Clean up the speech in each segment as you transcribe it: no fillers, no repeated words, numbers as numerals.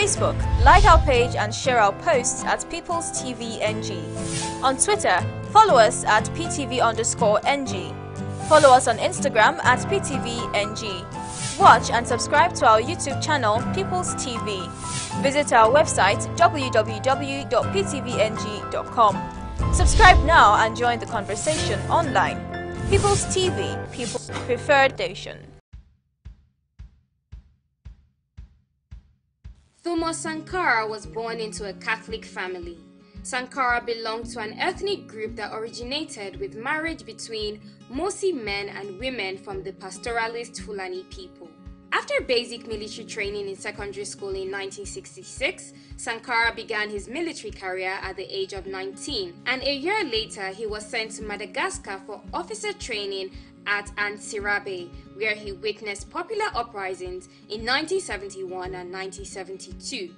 Facebook, like our page and share our posts at People's TV NG. On Twitter, follow us at PTV_NG. Follow us on Instagram at PTVNG. Watch and subscribe to our YouTube channel, People's TV. Visit our website, www.ptvng.com. Subscribe now and join the conversation online. People's TV, People's Preferred Station. Thomas Sankara was born into a Catholic family. Sankara belonged to an ethnic group that originated with marriage between Mosi men and women from the pastoralist Fulani people. After basic military training in secondary school in 1966, Sankara began his military career at the age of 19, and a year later he was sent to Madagascar for officer training at Antsirabe, where he witnessed popular uprisings in 1971 and 1972.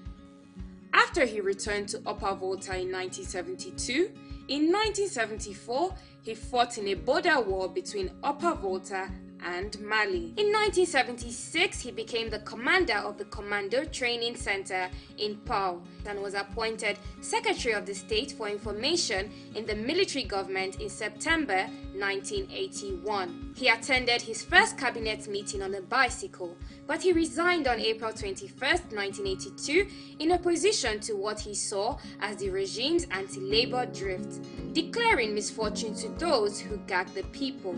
After he returned to Upper Volta in 1972, in 1974 he fought in a border war between Upper Volta and Mali. In 1976, he became the commander of the Commando Training Center in Pau and was appointed Secretary of the State for Information in the military government in September 1981. He attended his first cabinet meeting on a bicycle, but he resigned on April 21, 1982 in opposition to what he saw as the regime's anti-labor drift, declaring misfortune to those who gag the people.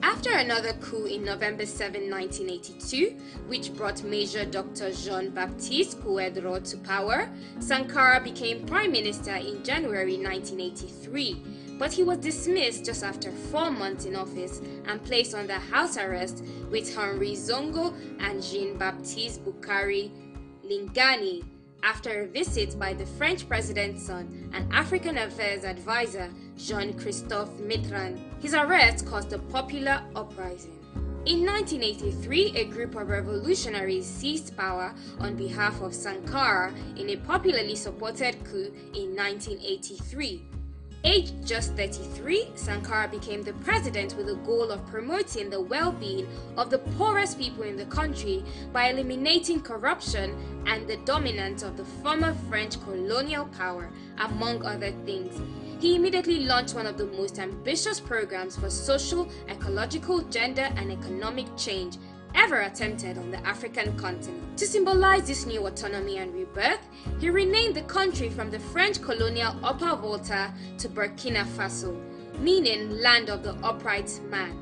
After another coup in November 7, 1982, which brought Major Dr. Jean-Baptiste Pouedro to power, Sankara became Prime Minister in January 1983, but he was dismissed just after 4 months in office and placed under house arrest with Henri Zongo and Jean-Baptiste Bukari Lingani after a visit by the French president's son and African Affairs advisor Jean-Christophe Mitterrand. His arrest caused a popular uprising. In 1983, a group of revolutionaries seized power on behalf of Sankara in a popularly supported coup in 1983. Aged just 33, Sankara became the president with the goal of promoting the well-being of the poorest people in the country by eliminating corruption and the dominance of the former French colonial power, among other things. He immediately launched one of the most ambitious programs for social, ecological, gender, and economic change ever attempted on the African continent. To symbolize this new autonomy and rebirth, he renamed the country from the French colonial Upper Volta to Burkina Faso, meaning land of the upright man.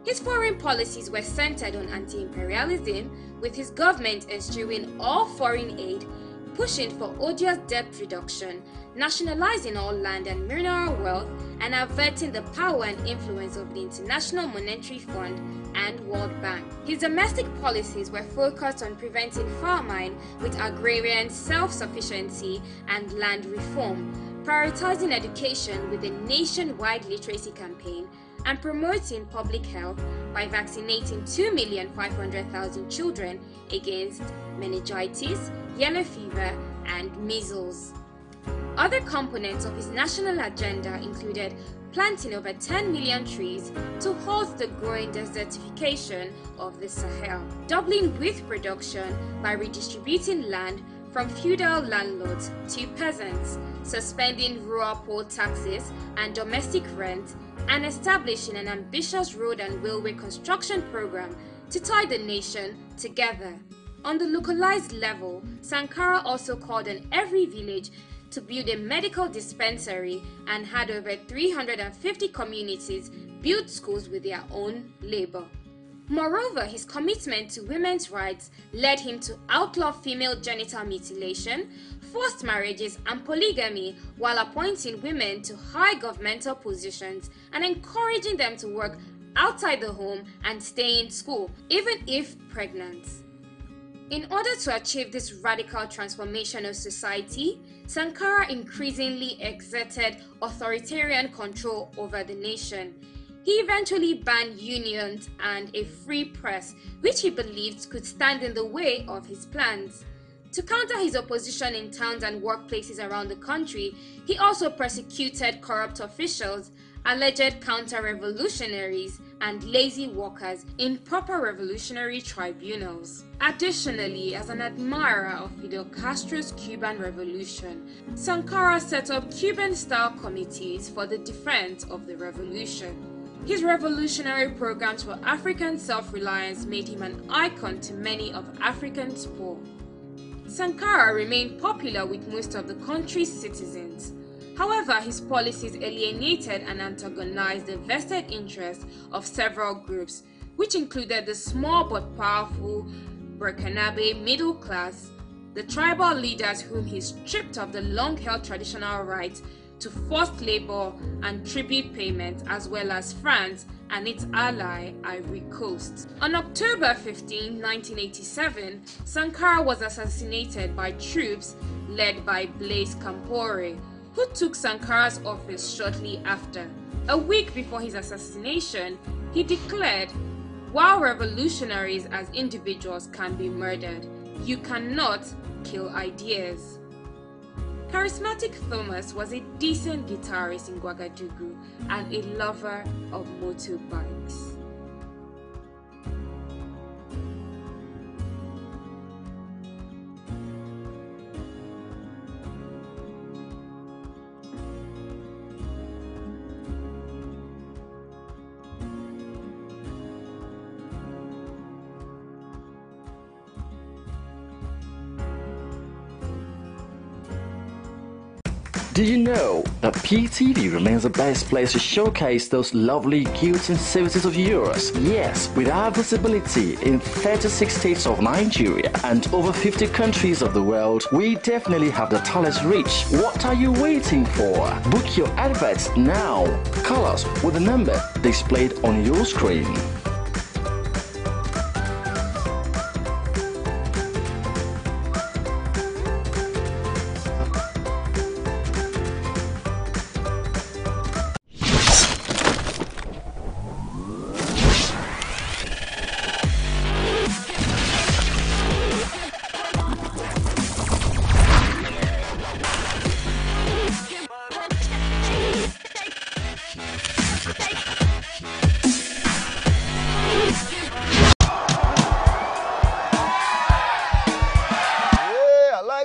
His foreign policies were centered on anti-imperialism, with his government eschewing all foreign aid, pushing for odious debt reduction, nationalizing all land and mineral wealth, and averting the power and influence of the International Monetary Fund and World Bank. His domestic policies were focused on preventing famine with agrarian self-sufficiency and land reform, prioritizing education with a nationwide literacy campaign, and promoting public health by vaccinating 2,500,000 children against meningitis, yellow fever, and measles. Other components of his national agenda included planting over 10 million trees to halt the growing desertification of the Sahel, doubling wheat production by redistributing land from feudal landlords to peasants, suspending rural poll taxes and domestic rent, and establishing an ambitious road and railway construction program to tie the nation together. On the localized level, Sankara also called on every village to build a medical dispensary and had over 350 communities build schools with their own labor. Moreover, his commitment to women's rights led him to outlaw female genital mutilation, forced marriages, and polygamy, while appointing women to high governmental positions and encouraging them to work outside the home and stay in school, even if pregnant. In order to achieve this radical transformation of society, Sankara increasingly exerted authoritarian control over the nation. He eventually banned unions and a free press, which he believed could stand in the way of his plans. To counter his opposition in towns and workplaces around the country, he also persecuted corrupt officials, alleged counter-revolutionaries, and lazy workers in proper revolutionary tribunals. Additionally, as an admirer of Fidel Castro's Cuban Revolution, Sankara set up Cuban-style committees for the defense of the revolution. His revolutionary programs for African self-reliance made him an icon to many of Africans' poor. Sankara remained popular with most of the country's citizens. However, his policies alienated and antagonized the vested interests of several groups, which included the small but powerful Burkinabe middle class, the tribal leaders whom he stripped of the long-held traditional right to forced labor and tribute payments, as well as France and its ally Ivory Coast. On October 15, 1987, Sankara was assassinated by troops led by Blaise Compaoré, who took Sankara's office shortly after. A week before his assassination, he declared, "While revolutionaries as individuals can be murdered, you cannot kill ideas." Charismatic Thomas was a decent guitarist in Ouagadougou and a lover of motorbikes. Did you know that PTV remains the best place to showcase those lovely goods and services of yours? Yes, with our visibility in 36 states of Nigeria and over 50 countries of the world, we definitely have the talent reach. What are you waiting for? Book your adverts now. Call us with the number displayed on your screen.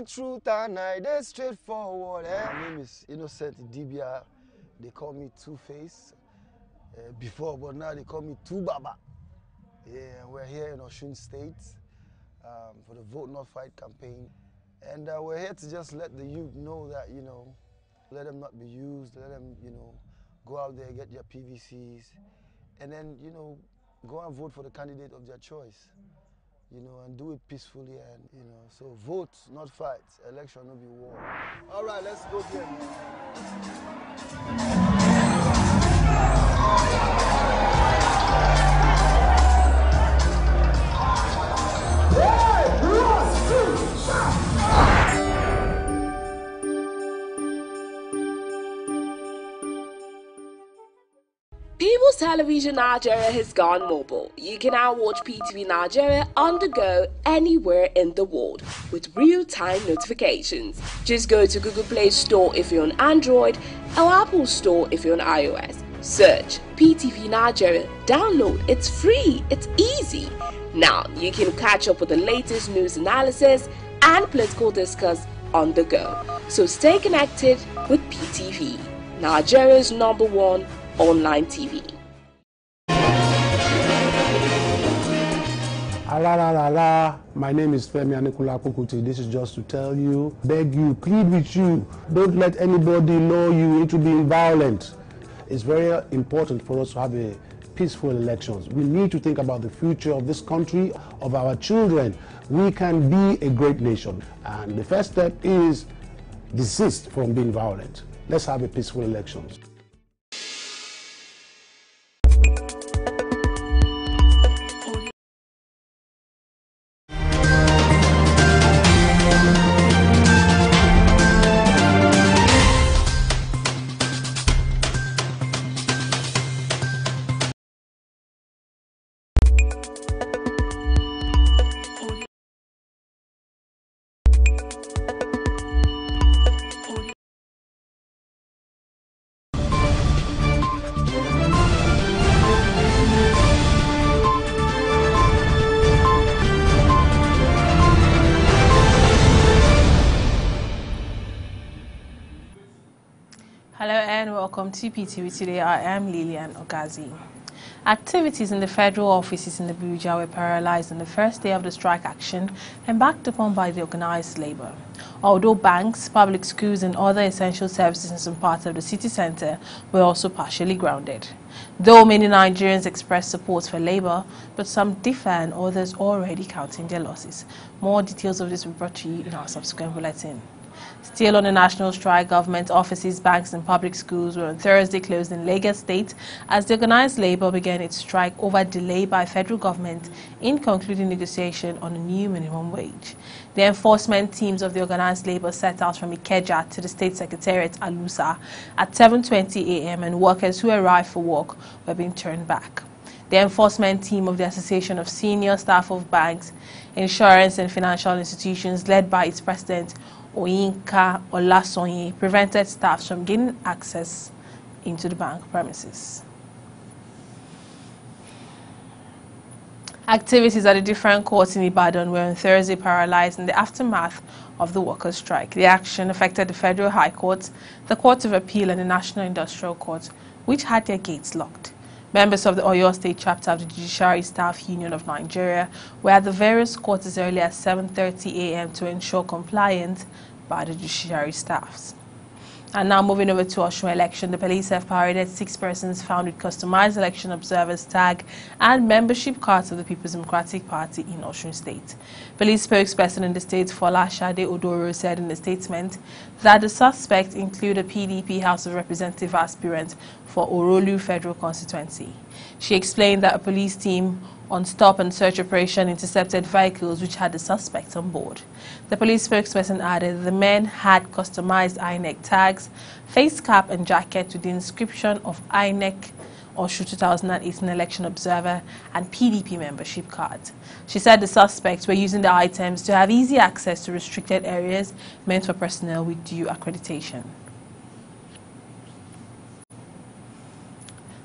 Truth and I, they're straightforward. My name is Innocent Idibia. They call me Two-Face before, but now they call me Two-Baba. Yeah, we're here in Osun State for the Vote Not Fight campaign. And we're here to just let the youth know that, let them not be used, let them, go out there, get their PVCs, and then, go and vote for the candidate of their choice. And do it peacefully and, so vote, not fight. Election, not be war. All right, let's go there, People's Television Nigeria has gone mobile. You can now watch PTV Nigeria on the go anywhere in the world with real-time notifications. Just go to Google Play Store if you're on Android or Apple Store if you're on iOS. Search PTV Nigeria, download, it's free, it's easy. Now you can catch up with the latest news analysis and political discourse on the go. So stay connected with PTV, Nigeria's #1 online TV. My name is Femi Anikula Kukuti. This is just to tell you, beg you, plead with you, don't let anybody lure you into being violent. It's very important for us to have a peaceful elections. We need to think about the future of this country, of our children. We can be a great nation. And the first step is desist from being violent. Let's have a peaceful elections. welcome to PTV today. I am Lilian Ogazi. Activities in the federal offices in Abuja were paralyzed on the first day of the strike action embarked upon by the organized labor. Although banks, public schools and other essential services in some parts of the city center were also partially grounded. Though many Nigerians expressed support for labor, but some differ and others already counting their losses. More details of this will be brought to you in our subsequent bulletin. Still on the national strike, government offices, banks and public schools were on Thursday closed in Lagos State as the organized labor began its strike over delay by federal government in concluding negotiation on a new minimum wage. The enforcement teams of the organized labor set out from Ikeja to the state secretariat Alusa at 7:20 a.m. and workers who arrived for work were being turned back. The enforcement team of the Association of Senior Staff of Banks, Insurance and Financial Institutions, led by its president, Oyinka Olasonye, prevented staff from gaining access into the bank premises. Activities at the different courts in Ibadan were on Thursday paralyzed in the aftermath of the workers' strike. The action affected the Federal High Court, the Court of Appeal and the National Industrial Court, which had their gates locked. Members of the Oyo State chapter of the Judiciary Staff Union of Nigeria were at the various courts as early as 7:30 a.m. to ensure compliance by the judiciary staffs. And now moving over to Osun election, the police have paraded 6 persons found with customized election observers tag and membership cards of the People's Democratic Party in Osun State. Police spokesperson in the state, Folashade Odoro, said in a statement that the suspects include a PDP House of Representative aspirant for Orolu Federal Constituency. She explained that a police team on stop and search operation intercepted vehicles which had the suspects on board. The police spokesperson added the men had customized INEC tags, face cap and jacket with the inscription of INEC Oshu 2018 election observer and PDP membership cards. She said the suspects were using the items to have easy access to restricted areas meant for personnel with due accreditation.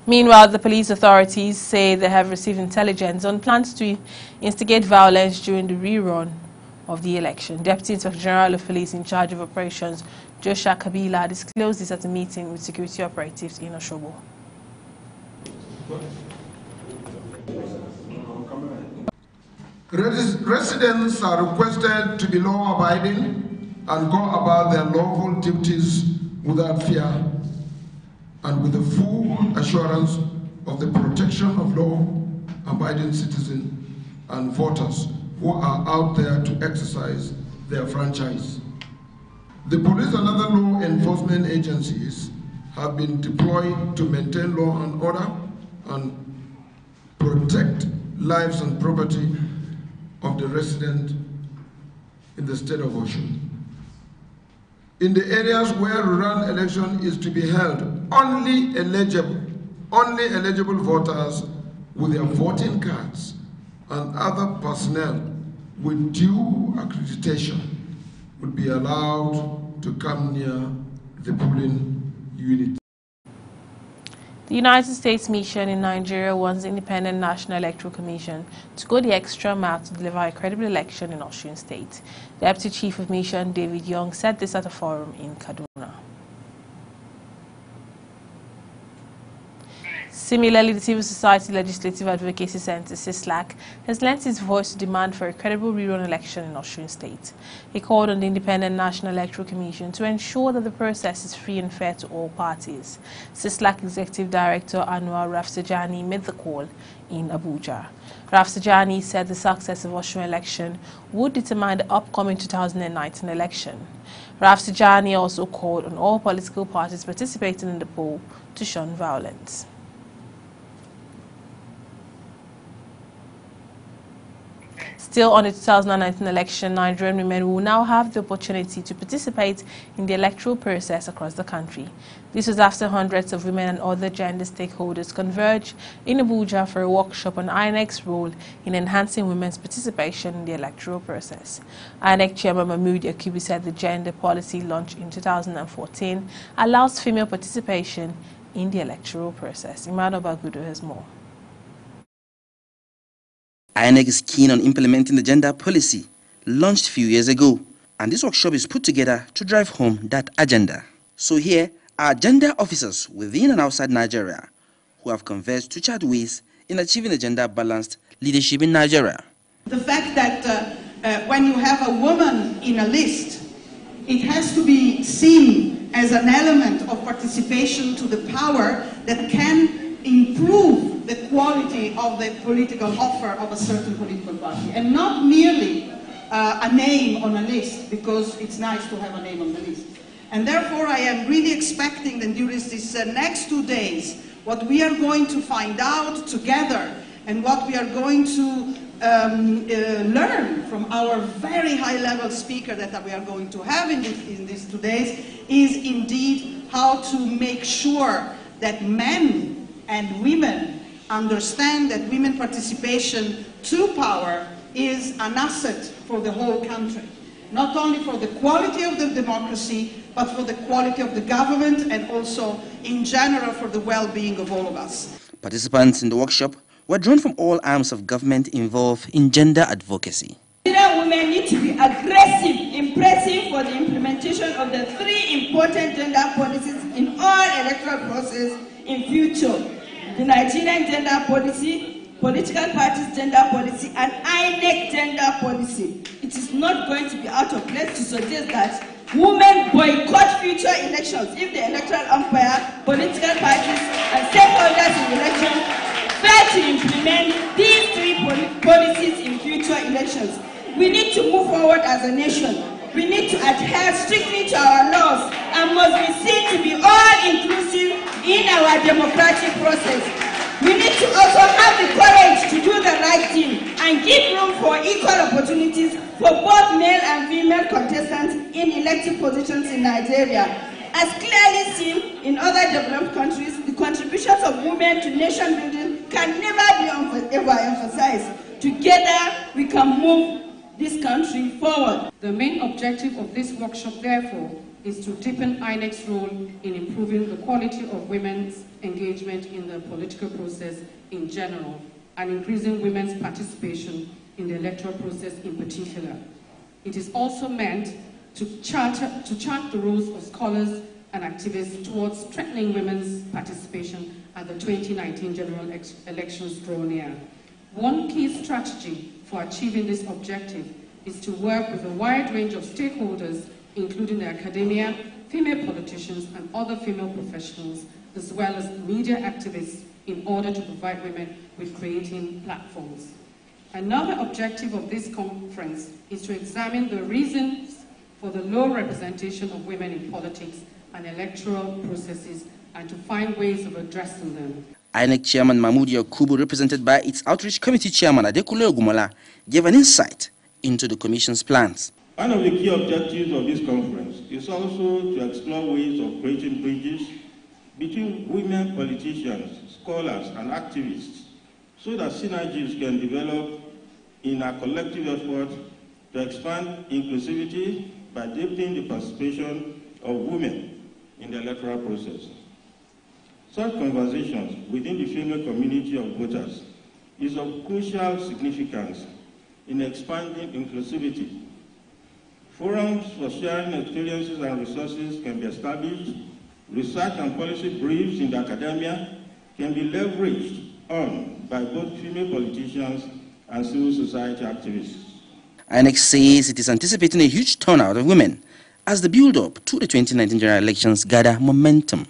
Meanwhile, the police authorities say they have received intelligence on plans to instigate violence during the rerun of the election. Deputy Inspector General of Police in charge of operations, Joshua Kabila, disclosed this at a meeting with security operatives in Oshobo. Residents are requested to be law-abiding and go about their lawful duties without fear and with the full assurance of the protection of law-abiding citizens and voters who are out there to exercise their franchise. The police and other law enforcement agencies have been deployed to maintain law and order and protect lives and property of the resident in the state of Osun. In the areas where rural election is to be held, only eligible voters with their voting cards and other personnel with due accreditation would be allowed to come near the polling unit. The United States mission in Nigeria wants the Independent National Electoral Commission to go the extra mile to deliver a credible election in Osun State. The Deputy Chief of Mission, David Young, said this at a forum in Kaduna. Similarly, the Civil Society Legislative Advocacy Center, CISLAC, has lent its voice to demand for a credible rerun election in Osun State. He called on the Independent National Electoral Commission to ensure that the process is free and fair to all parties. CISLAC Executive Director Anwar Rafsanjani made the call in Abuja. Rafsanjani said the success of Osun election would determine the upcoming 2019 election. Rafsanjani also called on all political parties participating in the poll to shun violence. Still on the 2019 election, Nigerian women will now have the opportunity to participate in the electoral process across the country. This was after hundreds of women and other gender stakeholders converged in Abuja for a workshop on INEC's role in enhancing women's participation in the electoral process. INEC Chairman Mahmood Yakubu said the gender policy launched in 2014 allows female participation in the electoral process. Emmanuel Bagudo has more. INEC is keen on implementing the gender policy launched a few years ago, and this workshop is put together to drive home that agenda. So here are gender officers within and outside Nigeria who have converged to chart ways in achieving a gender-balanced leadership in Nigeria. The fact that when you have a woman in a list, it has to be seen as an element of participation to the power that can improve the quality of the political offer of a certain political party, and not merely a name on a list, because it's nice to have a name on the list. And therefore I am really expecting that during these next 2 days, what we are going to find out together and what we are going to learn from our very high-level speaker that we are going to have in these 2 days is indeed how to make sure that men and women understand that women participation to power is an asset for the whole country, not only for the quality of the democracy, but for the quality of the government and also in general for the well-being of all of us. Participants in the workshop were drawn from all arms of government involved in gender advocacy. Nigerian women need to be aggressive in pressing for the implementation of the 3 important gender policies in all electoral process in future: the Nigerian gender policy, political parties gender policy, and INEC gender policy. It is not going to be out of place to suggest that women boycott future elections if the electoral umpire, political parties, and stakeholders in elections fail to implement these 3 policies in future elections. We need to move forward as a nation. We need to adhere strictly to our laws and must be seen to be all-inclusive in our democratic process. We need to also have the courage to do the right thing and give room for equal opportunities for both male and female contestants in elective positions in Nigeria. As clearly seen in other developed countries, the contributions of women to nation building can never be overemphasized. Together, we can move this country forward. The main objective of this workshop, therefore, is to deepen INEC's role in improving the quality of women's engagement in the political process in general and increasing women's participation in the electoral process in particular. It is also meant to chart the roles of scholars and activists towards strengthening women's participation at the 2019 general elections draw near. One key strategy for achieving this objective is to work with a wide range of stakeholders, including the academia, female politicians, and other female professionals, as well as media activists, in order to provide women with creating platforms. Another objective of this conference is to examine the reasons for the low representation of women in politics and electoral processes and to find ways of addressing them. INEC Chairman Mahmoud Yakubu, represented by its Outreach Committee Chairman Adekunle Ogumola, gave an insight into the Commission's plans. One of the key objectives of this conference is also to explore ways of creating bridges between women politicians, scholars, and activists so that synergies can develop in a collective effort to expand inclusivity by deepening the participation of women in the electoral process. Such conversations within the female community of voters is of crucial significance in expanding inclusivity. Forums for sharing experiences and resources can be established. Research and policy briefs in the academia can be leveraged on by both female politicians and civil society activists. INEC says it is anticipating a huge turnout of women as the build-up to the 2019 general elections gather momentum.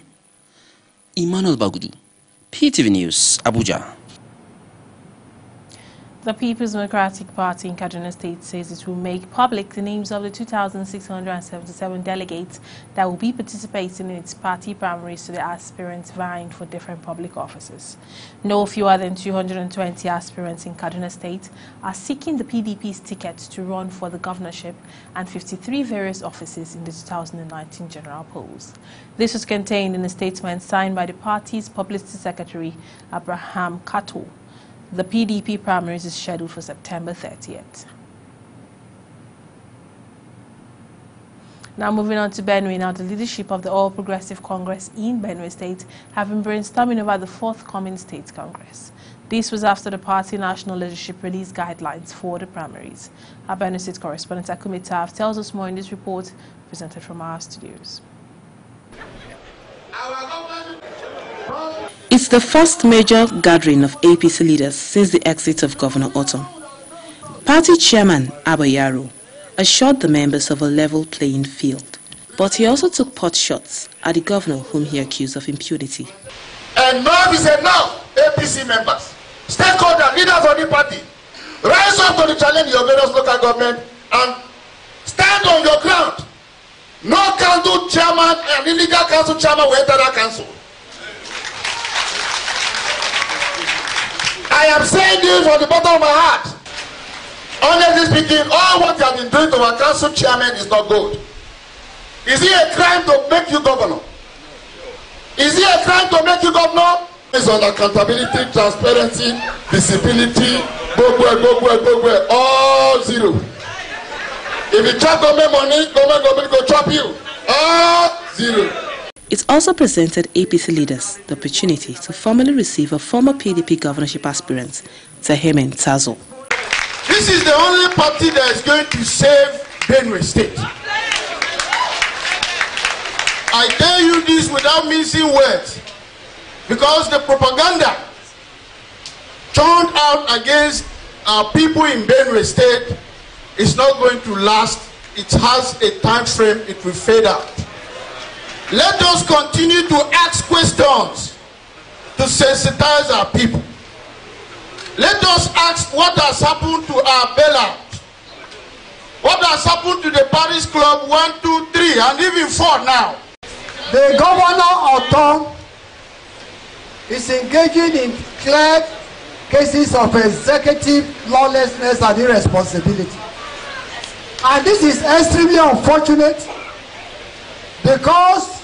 Emmanuel Bagudu, PTV News, Abuja. The People's Democratic Party in Kaduna State says it will make public the names of the 2,677 delegates that will be participating in its party primaries to the aspirants vying for different public offices. No fewer than 220 aspirants in Kaduna State are seeking the PDP's ticket to run for the governorship and 53 various offices in the 2019 general polls. This was contained in a statement signed by the party's publicity secretary, Abraham Kato. The PDP primaries is scheduled for September 30th. Now moving on to Benue. Now the leadership of the All Progressive Congress in Benue State have been brainstorming over the forthcoming state congress. This was after the party national leadership released guidelines for the primaries. Our Benue State correspondent Akumi Taf tells us more in this report presented from our studios. It's the first major gathering of APC leaders since the exit of Governor Otto. Party chairman Abba Yaro assured the members of a level playing field, but he also took pot shots at the governor whom he accused of impunity. Enough is enough, APC members, stakeholders, leaders of the party. Rise up to the challenge of your various local government and stand on your ground. No council chairman and illegal council chairman will enter that council. I am saying this from the bottom of my heart. Honestly speaking, all what you have been doing to our council chairman is not good. Is it a crime to make you governor? Is it a crime to make you governor? It's on accountability, transparency, visibility, all zero. If you chop government money, government go chop you. All zero. It also presented APC leaders the opportunity to formally receive a former PDP governorship aspirant, Tahemen Tazo. This is the only party that is going to save Benue State. I tell you this without mincing words, because the propaganda turned out against our people in Benue State is not going to last. It has a time frame, it will fade out. Let us continue to ask questions to sensitize our people. Let us ask what has happened to our bailout. What has happened to the Paris Club 1, 2, 3, and even 4 now. The governor Otto is engaging in clear cases of executive lawlessness and irresponsibility. And this is extremely unfortunate because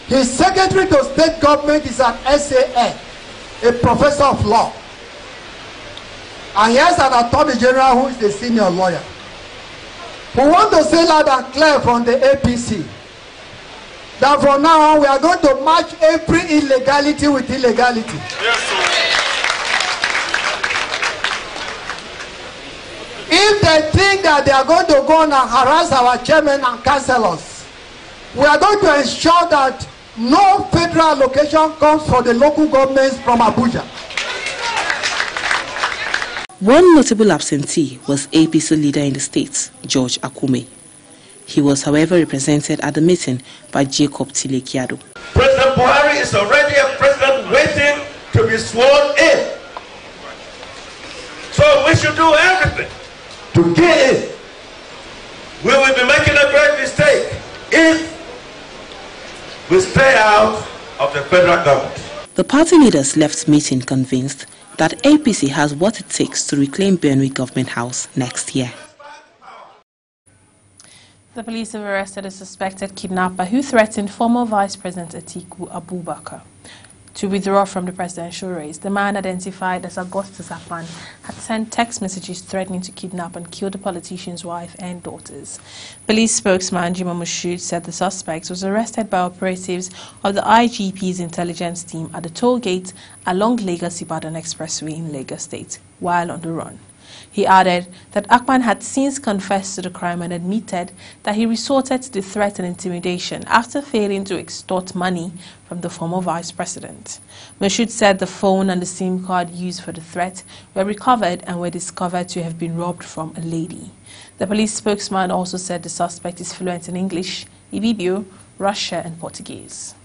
his secretary to state government is an SAN, a professor of law. And he has an attorney general who is a senior lawyer. We want to say loud and clear from the APC that from now on we are going to match every illegality with illegality. Yes, if they think that they are going to go on and harass our chairmen and councillors, we are going to ensure that no federal allocation comes for the local governments from Abuja. One notable absentee was APC leader in the state, George Akume. He was, however, represented at the meeting by Jacob Tilekiado. President Buhari is already a president waiting to be sworn in. So we should do everything to get in. We will be making a great mistake if we stay out of the federal government. The party leaders left meeting convinced that APC has what it takes to reclaim Benue Government House next year. The police have arrested a suspected kidnapper who threatened former Vice President Atiku Abubakar to withdraw from the presidential race. The man, identified as Augustus Akpan, had sent text messages threatening to kidnap and kill the politician's wife and daughters. Police spokesman Jima Moshood said the suspect was arrested by operatives of the IGP's intelligence team at the toll gate along Lagos-Ibadan Expressway in Lagos State while on the run. He added that Akpan had since confessed to the crime and admitted that he resorted to the threat and intimidation after failing to extort money from the former vice president. Moshood said the phone and the SIM card used for the threat were recovered and were discovered to have been robbed from a lady. The police spokesman also said the suspect is fluent in English, Ibibio, Russian and Portuguese.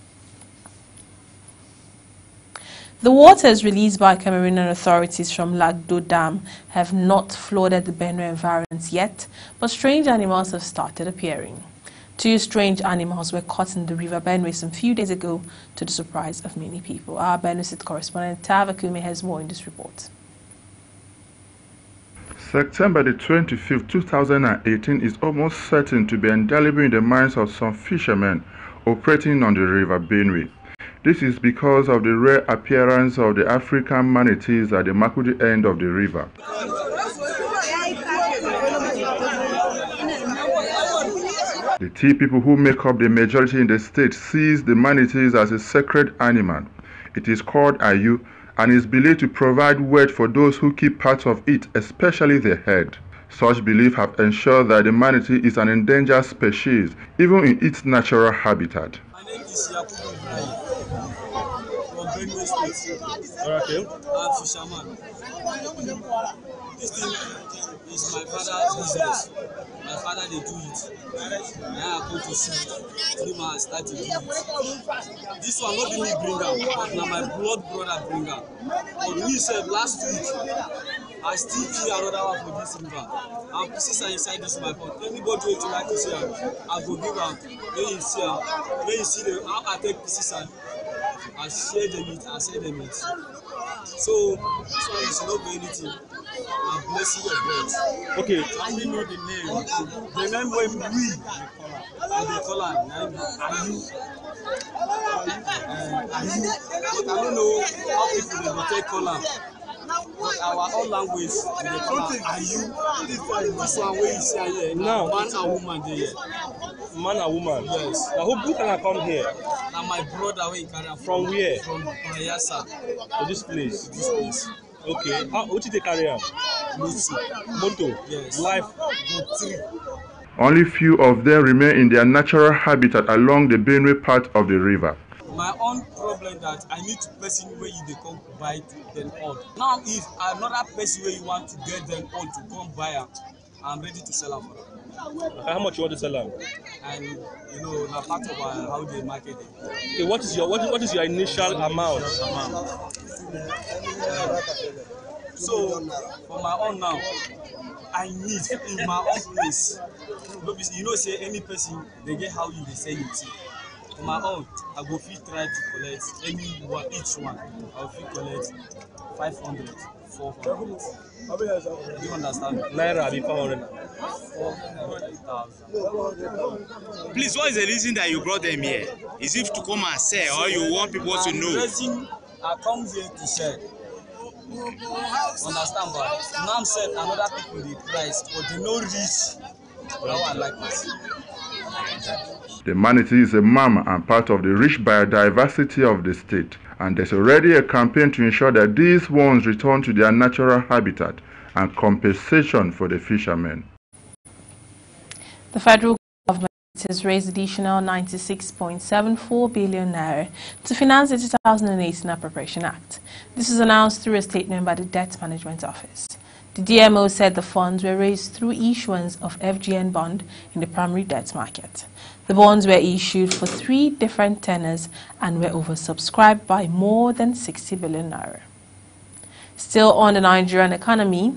The waters released by Cameroonian authorities from Lagdo Dam have not flooded the Benue environs yet, but strange animals have started appearing. 2 strange animals were caught in the river Benue some few days ago, to the surprise of many people. Our Benue State correspondent Tava Kume has more in this report. September the 25th, 2018 is almost certain to be indelible in the minds of some fishermen operating on the river Benue. This is because of the rare appearance of the African manatees at the Makudi end of the river. The tea people who make up the majority in the state sees the manatees as a sacred animal. It is called Ayu and is believed to provide wealth for those who keep part of it, especially the head. Such beliefs have ensured that the manatee is an endangered species, even in its natural habitat. name is Yakubu Ibrahim from Benue State. Okay. I'm fisherman. This thing is my father's business. My father they do it. Now I come to see him and start to do it. This one not be me bring am, but now my blood brother bring am. But we said last week, I still see another one for this river. And pieces are inside this my pot. Anybody who like to see am, I go give am. When you see am, when you see the how I take pieces and I share the meat, I sell the meat. So this one is not be anything. I'm blessing of God. Okay. I only know the name. The name when we they call am Ayu. Ayu. But I don't know how people they take call am. But our own language they call am Ayu. This one where you see here. Now, man and woman they here. Man and woman. Yes. Now who can I come here? Now my brother where he carry am From where? From Bayelsa. To this place. To this place. Okay. What did they carry am? Moto. Yes. Life. Only few of them remain in their natural habitat along the Benue part of the river. My own problem that I need to person where you they come buy them all. Now if another person where you want to get them all to come buy them, I'm ready to sell them for them. How much you want to sell them? And you know, na part of how they market it. Okay, what is your initial amount? So for my own now, I need in my own place. You know, say any person they get how you they say it. For my own, I go fit try to collect any one each one. I will fit collect 500, 400. Do you understand? Naira be 400. 400,000. Please, what is the reason that you brought them here? Is it to come and sell, or you want people to know? I come here to sell. Understand, but now I'm saying another people the price, but they no reach. Now I like this. The manatee is a mama and part of the rich biodiversity of the state, and there's already a campaign to ensure that these ones return to their natural habitat and compensation for the fishermen. The federal government has raised additional 96.74 billion naira to finance the 2018 Appropriation Act. This is announced through a statement by the Debt Management Office. The DMO said the funds were raised through issuance of FGN bond in the primary debt market. The bonds were issued for 3 different tenors and were oversubscribed by more than 60 billion naira. Still on the Nigerian economy,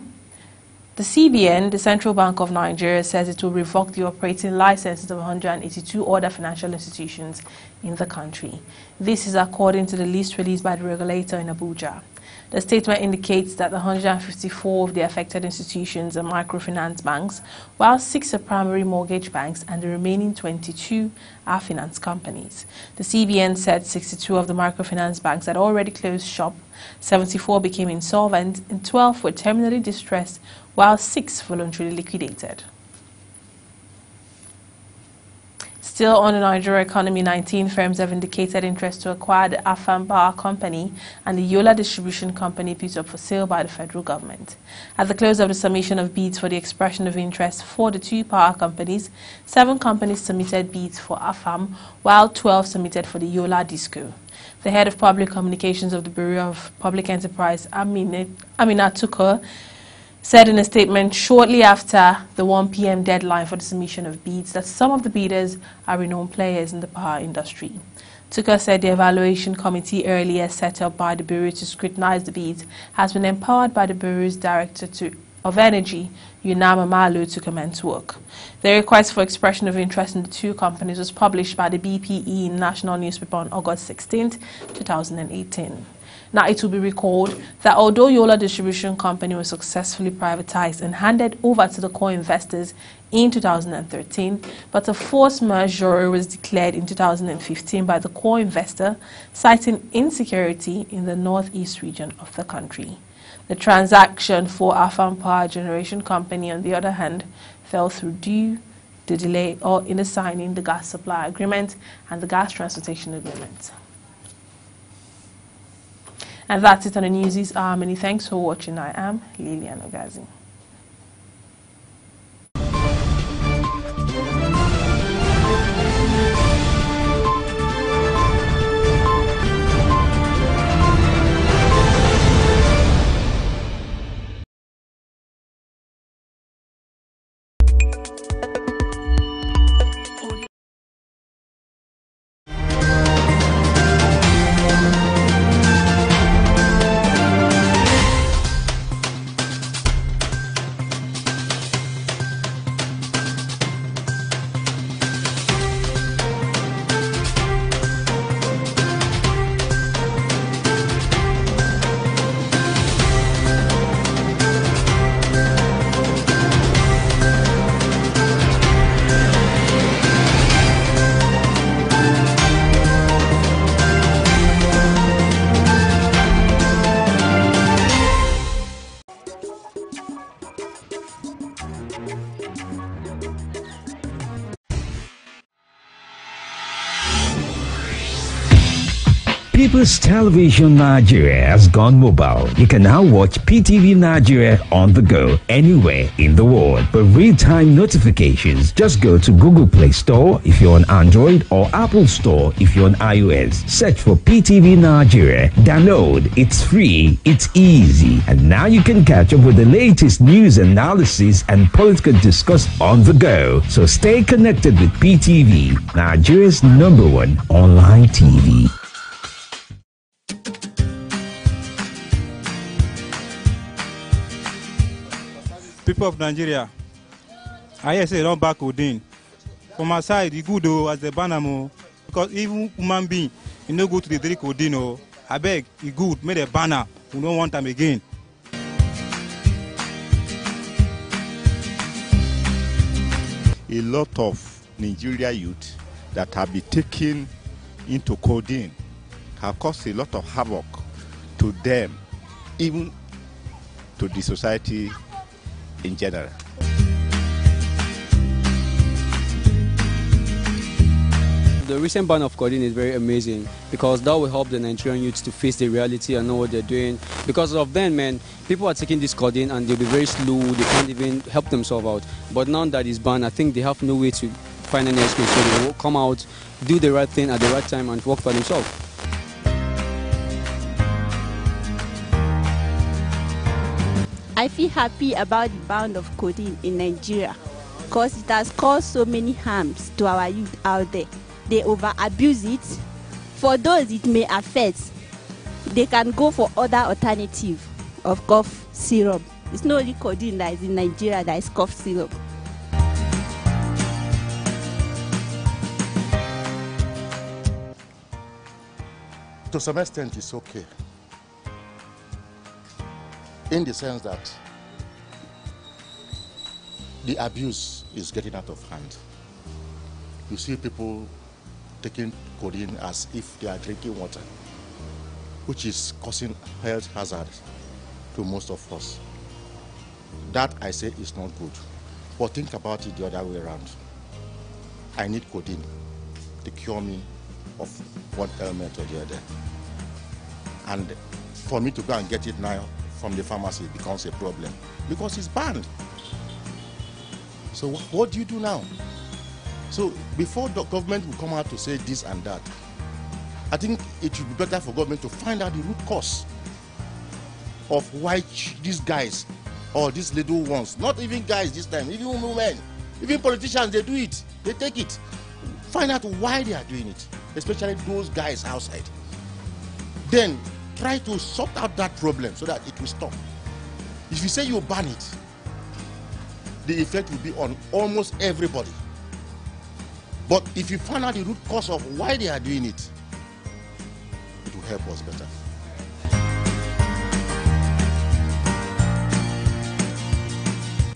the CBN, the Central Bank of Nigeria, says it will revoke the operating licenses of 182 other financial institutions in the country. This is according to the list released by the regulator in Abuja. The statement indicates that 154 of the affected institutions are microfinance banks, while 6 are primary mortgage banks and the remaining 22 are finance companies. The CBN said 62 of the microfinance banks had already closed shop, 74 became insolvent, and 12 were terminally distressed, while 6 voluntarily liquidated. Still on the Nigeria economy, 19 firms have indicated interest to acquire the Afam Power Company and the Yola Distribution Company put up for sale by the federal government. At the close of the submission of bids for the expression of interest for the 2 power companies, 7 companies submitted bids for Afam, while 12 submitted for the Yola Disco. The head of public communications of the Bureau of Public Enterprise, Amina Tukur, said in a statement shortly after the 1 p.m. deadline for the submission of bids that some of the bidders are renowned players in the power industry. Tukur said the evaluation committee earlier set up by the Bureau to scrutinize the bids has been empowered by the Bureau's Director of Energy, Yunama Malu, to commence work. The request for expression of interest in the 2 companies was published by the BPE National Newspaper on August 16, 2018. Now, it will be recalled that although Yola Distribution Company was successfully privatized and handed over to the core investors in 2013, but a force majeure was declared in 2015 by the core investor, citing insecurity in the northeast region of the country. The transaction for Afam Power Generation Company, on the other hand, fell through due to delay in signing the gas supply agreement and the gas transportation agreement. And that's it on the news this hour. Many thanks for watching. I am Lilian Ogazi. People's Television Nigeria has gone mobile. You can now watch PTV Nigeria on the go anywhere in the world. For real-time notifications, just go to Google Play Store if you're on Android or Apple Store if you're on iOS. Search for PTV Nigeria. Download. It's free. It's easy. And now you can catch up with the latest news, analysis, and political discourse on the go. So stay connected with PTV, Nigeria's #1 online TV. People of Nigeria, I hear say they don't back Odin. From my side, the good though as the banner, because even human being, you no go to the drink Odin. Oh, I beg, it good, make a banner. We don't want them again. A lot of Nigeria youth that have been taken into codeine have caused a lot of havoc to them, even to the society in general. The recent ban of codeine is very amazing because that will help the Nigerian youths to face the reality and know what they're doing. Because of then, man, people are taking this codeine and they'll be very slow, they can't even help themselves out. But now that it's banned, I think they have no way to find any excuse, so they will come out, do the right thing at the right time and work for themselves. I feel happy about the ban of codeine in Nigeria because it has caused so many harms to our youth out there. They over-abuse it. For those it may affect, they can go for other alternative of cough syrup. It's not only codeine that is in Nigeria that is cough syrup. To some extent, it's okay. In the sense that the abuse is getting out of hand. You see people taking codeine as if they are drinking water, which is causing health hazards to most of us. That, I say, is not good. But think about it the other way around. I need codeine to cure me of one ailment or the other. And for me to go and get it now from the pharmacy becomes a problem because it's banned. So what do you do now? So before the government will come out to say this and that, I think it should be better for government to find out the root cause of why these guys or these little ones, not even guys this time, even women, even politicians, they do it, they take it. Find out why they are doing it, especially those guys outside. Then try to sort out that problem so that it will stop. If you say you ban it, the effect will be on almost everybody. But if you find out the root cause of why they are doing it, it will help us better.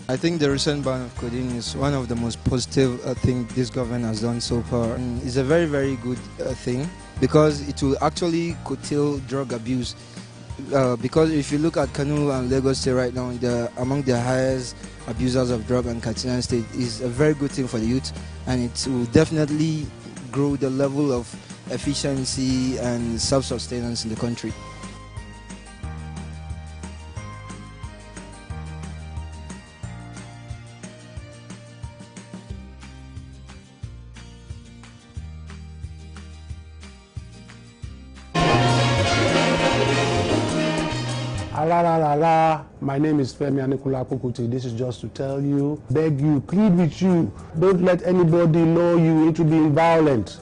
I think the recent ban of codeine is one of the most positive things this government has done so far. And it's a very, very good thing because it will actually curtail drug abuse. Because if you look at Kano and Lagos State right now, they're among the highest abusers of drug, and Katsina State is a very good thing for the youth, and it will definitely grow the level of efficiency and self-sustenance in the country. My name is Femi Anikulapo-Kuti. This is just to tell you, beg you, plead with you. Don't let anybody lure you into being violent.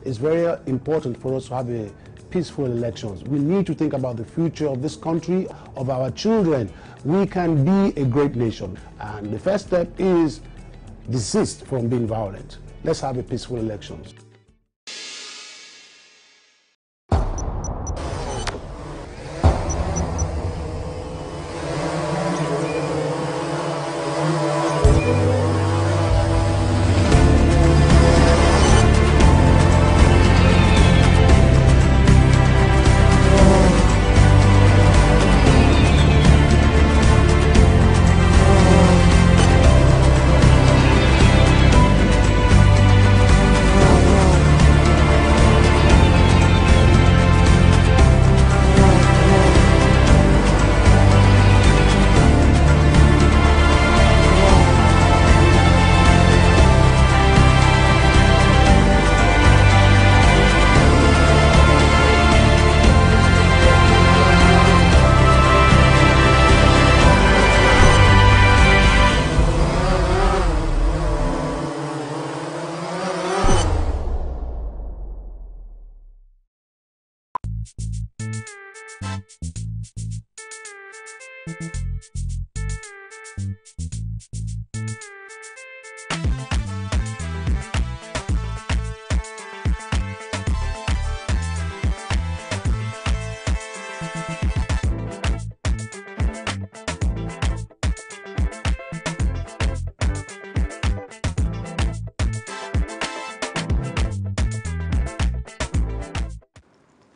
It's very important for us to have a peaceful elections. We need to think about the future of this country, of our children. We can be a great nation. And the first step is desist from being violent. Let's have a peaceful elections.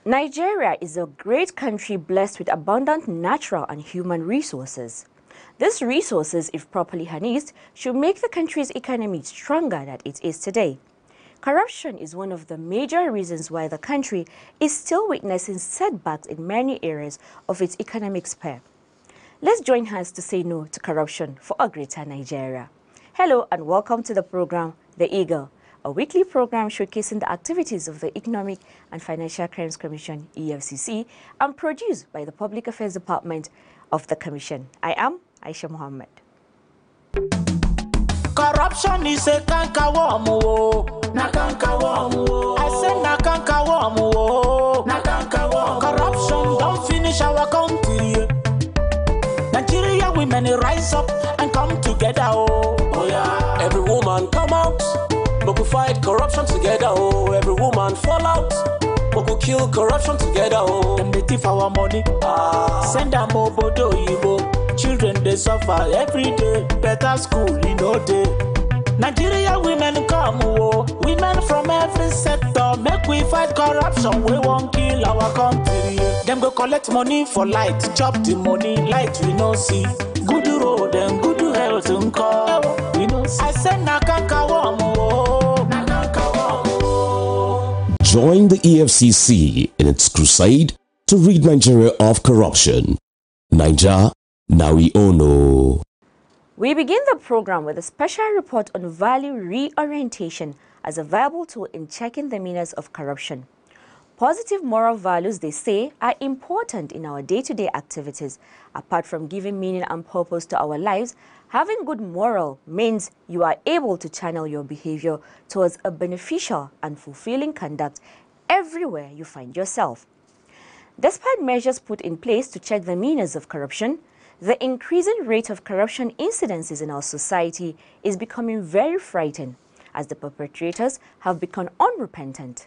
Nigeria is a great country blessed with abundant natural and human resources. These resources, if properly harnessed, should make the country's economy stronger than it is today. Corruption is one of the major reasons why the country is still witnessing setbacks in many areas of its economic sphere. Let's join hands to say no to corruption for a greater Nigeria. Hello and welcome to the program, The Eagle, a weekly program showcasing the activities of the Economic and Financial Crimes Commission, EFCC, and produced by the Public Affairs Department of the Commission. I am Aisha Muhammad. Corruption is a cankerworm, na cankerworm. I said na cankerworm, na cankerworm. Corruption don't finish our country. Nigeria women rise up and come together. Oh yeah. Every woman come out, but we fight corruption together. Oh, every woman fall out, but we kill corruption together. Oh, them they thief our money. Send them obodo yibo. Children they suffer every day. Better school in no day. Nigeria women come, oh, women from every sector. Make we fight corruption. We won't kill our country. Them go collect money for light, chop the money, light we no see. Good road and good health and call. We no see. I said na cankerworm, oh, na cankerworm. Join the EFCC in its crusade to rid Nigeria of corruption. Naija, now we all know. We begin the program with a special report on value reorientation as a viable tool in checking the menace of corruption. Positive moral values, they say, are important in our day-to-day activities. Apart from giving meaning and purpose to our lives, having good moral means you are able to channel your behavior towards a beneficial and fulfilling conduct everywhere you find yourself. Despite measures put in place to check the menace of corruption, the increasing rate of corruption incidences in our society is becoming very frightening as the perpetrators have become unrepentant.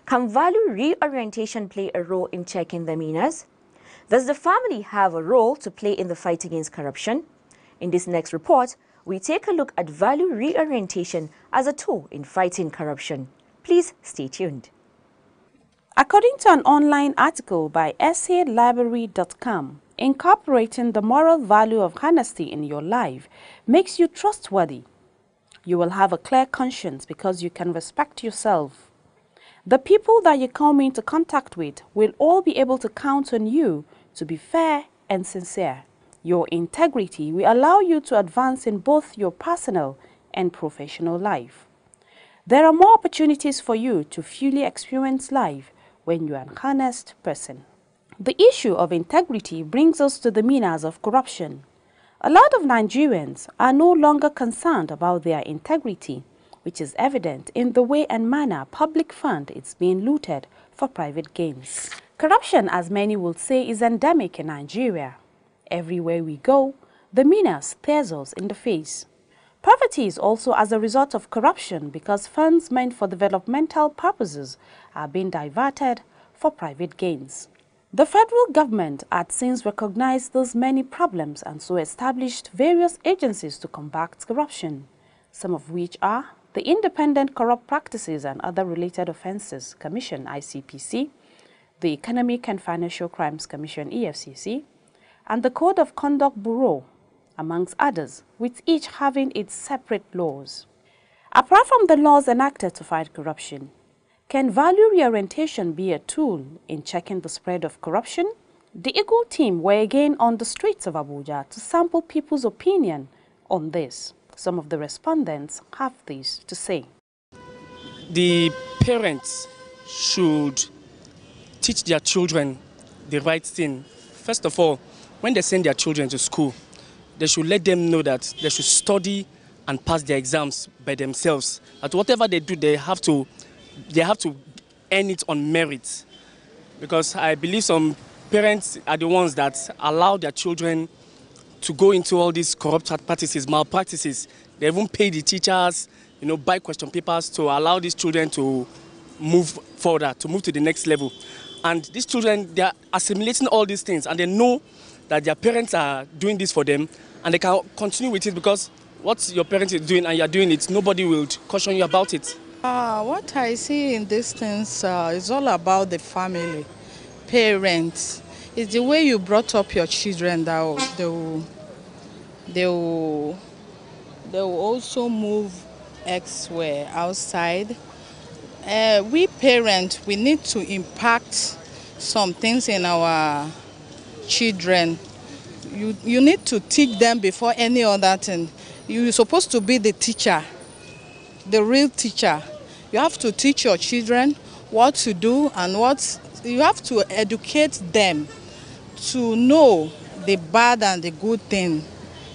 Can value reorientation play a role in checking the menace? Does the family have a role to play in the fight against corruption? In this next report, we take a look at value reorientation as a tool in fighting corruption. Please stay tuned. According to an online article by essaylibrary.com, incorporating the moral value of honesty in your life makes you trustworthy. You will have a clear conscience because you can respect yourself. The people that you come into contact with will all be able to count on you to be fair and sincere. Your integrity will allow you to advance in both your personal and professional life. There are more opportunities for you to fully experience life when you are an honest person. The issue of integrity brings us to the menace of corruption. A lot of Nigerians are no longer concerned about their integrity, which is evident in the way and manner public fund is being looted for private gains. Corruption, as many will say, is endemic in Nigeria. Everywhere we go, the menace stares us in the face. Poverty is also as a result of corruption because funds meant for developmental purposes are being diverted for private gains. The federal government had since recognized those many problems and so established various agencies to combat corruption, some of which are the Independent Corrupt Practices and Other Related Offences Commission, ICPC, the Economic and Financial Crimes Commission, EFCC, and the Code of Conduct Bureau, amongst others, with each having its separate laws. Apart from the laws enacted to fight corruption, can value reorientation be a tool in checking the spread of corruption? The Eagle team were again on the streets of Abuja to sample people's opinion on this. Some of the respondents have this to say. The parents should teach their children the right thing. First of all, when they send their children to school, they should let them know that they should study and pass their exams by themselves. That whatever they do, they have to earn it on merit. Because I believe some parents are the ones that allow their children to go into all these corrupt practices, malpractices. They even pay the teachers, buy question papers to allow these children to move further, to move to the next level. And these children, they are assimilating all these things and they know that their parents are doing this for them and they can continue with it because what your parents is doing and you're doing it, nobody will caution you about it. What I see in these things is all about the family, parents. It's the way you brought up your children that they will also move elsewhere, outside. We parents, we need to impact some things in our children. You need to teach them before any other thing. You're supposed to be the teacher, the real teacher. You have to teach your children what to do and you have to educate them to know the bad and the good thing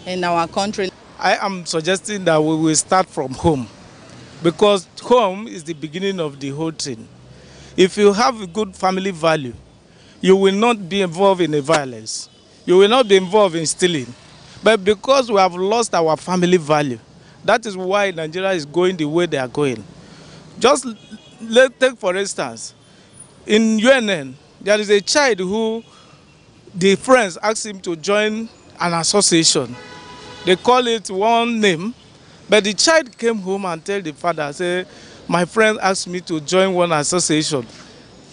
in our country. I am suggesting that we will start from home, because home is the beginning of the whole thing. If you have a good family value, you will not be involved in the violence. You will not be involved in stealing. But because we have lost our family value, that is why Nigeria is going the way they are going. Just take for instance, in UNN, there is a child who the friends asked him to join an association. They call it one name, but the child came home and told the father, say, my friend asked me to join one association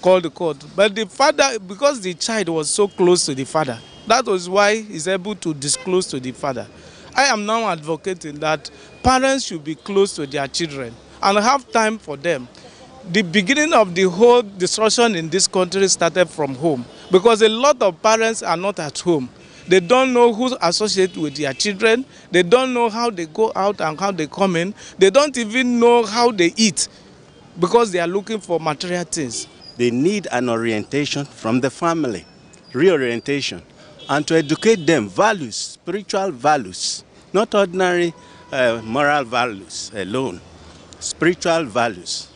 called the court. But the father, because the child was so close to the father, that was why he's able to disclose to the father. I am now advocating that parents should be close to their children and have time for them. The beginning of the whole destruction in this country started from home, because a lot of parents are not at home. They don't know who associate with their children. They don't know how they go out and how they come in. They don't even know how they eat, because they are looking for material things. They need an orientation from the family, reorientation, and to educate them values, spiritual values, not ordinary moral values alone, spiritual values.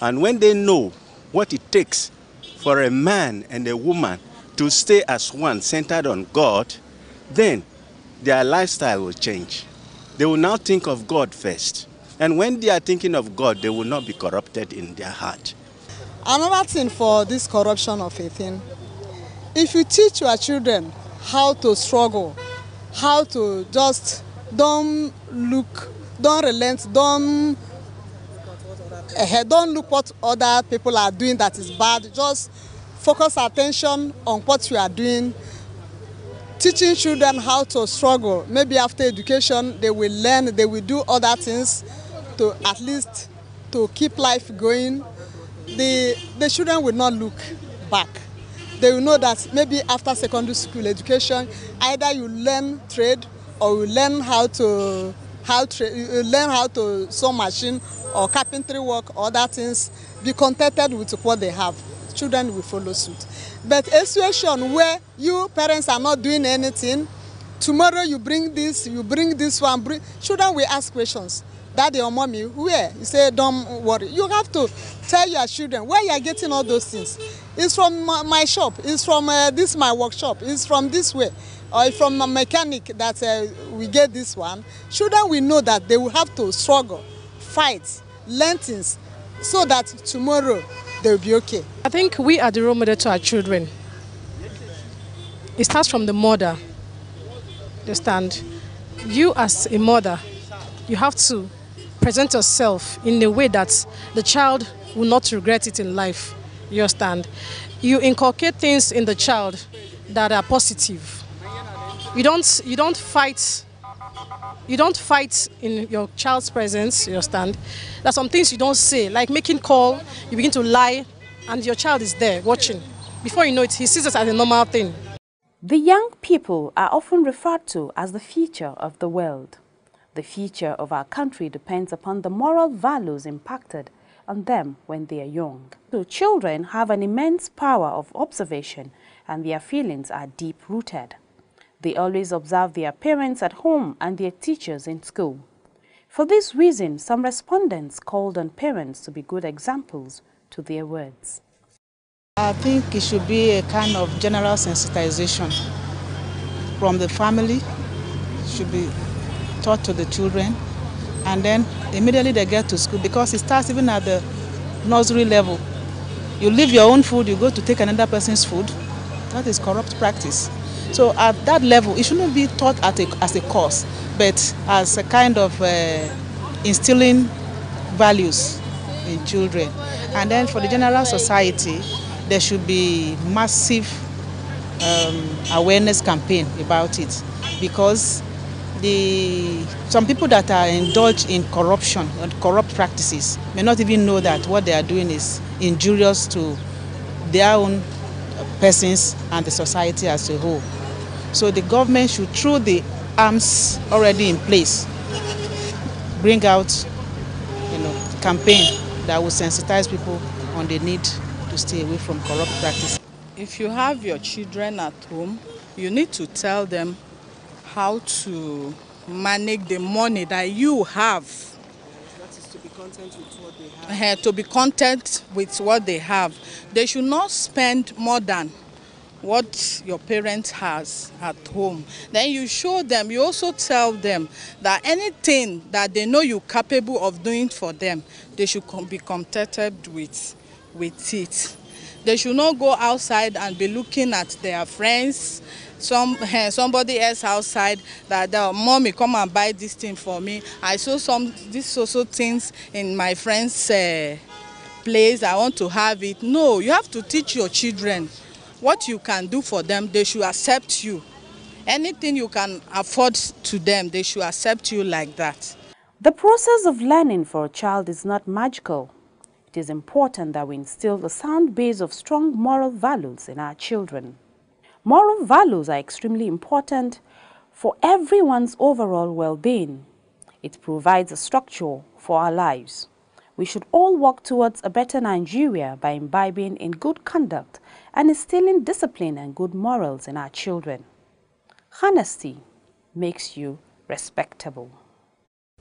And when they know what it takes for a man and a woman to stay as one, centered on God, then their lifestyle will change. They will now think of God first. And when they are thinking of God, they will not be corrupted in their heart. Another thing for this corruption of a thing, if you teach your children how to struggle, how to just don't relent, don't look what other people are doing that is bad, just focus attention on what you are doing. Teaching children how to struggle, maybe after education they will learn, they will do other things to at least to keep life going. The children will not look back. They will know that maybe after secondary school education, either you learn trade or you learn how to sew machine or carpentry work or other things. Be contented with what they have. Children will follow suit. But a situation where you parents are not doing anything, tomorrow you bring this one, children will ask questions. Daddy or mommy, where? You say, don't worry. You have to tell your children where you are getting all those things. It's from my shop, it's from this my workshop, it's from this way, or from a mechanic that we get this one. Children will know that they will have to struggle, fight, learn things, so that tomorrow they will be okay. I think we are the role model to our children. It starts from the mother. Understand? You as a mother, you have to present yourself in a way that the child will not regret it in life. You understand? You inculcate things in the child that are positive. You don't fight in your child's presence. You understand? There's some things you don't say, like making call. You begin to lie, and your child is there watching. Before you know it, he sees it as a normal thing. The young people are often referred to as the future of the world. The future of our country depends upon the moral values impacted on them when they are young. So children have an immense power of observation, and their feelings are deep-rooted. They always observe their parents at home and their teachers in school. For this reason, some respondents called on parents to be good examples to their words. I think it should be a kind of general sensitization from the family. It should be taught to the children, and then immediately they get to school, because it starts even at the nursery level. You leave your own food, you go to take another person's food. That is corrupt practice. So at that level, it shouldn't be taught as a course, but as a kind of instilling values in children. And then for the general society, there should be massive awareness campaign about it, because some people that are indulged in corruption and corrupt practices may not even know that what they are doing is injurious to their own persons and the society as a whole. So the government should, through the arms already in place, bring out campaign that will sensitize people on the need to stay away from corrupt practices. If you have your children at home, you need to tell them how to manage the money that you have. That is to be content with what they have. To be content with what they have. They should not spend more than what your parent has at home. Then you show them, you also tell them that anything that they know you're capable of doing for them, they should be contented with it. They should not go outside and be looking at their friends, somebody else outside, that mommy, come and buy this thing for me. I saw these also things in my friend's place, I want to have it. No, you have to teach your children what you can do for them. They should accept you. Anything you can afford to them, they should accept you like that. The process of learning for a child is not magical. It is important that we instill a sound base of strong moral values in our children. Moral values are extremely important for everyone's overall well-being. It provides a structure for our lives. We should all work towards a better Nigeria by imbibing in good conduct and instilling discipline and good morals in our children. Honesty makes you respectable.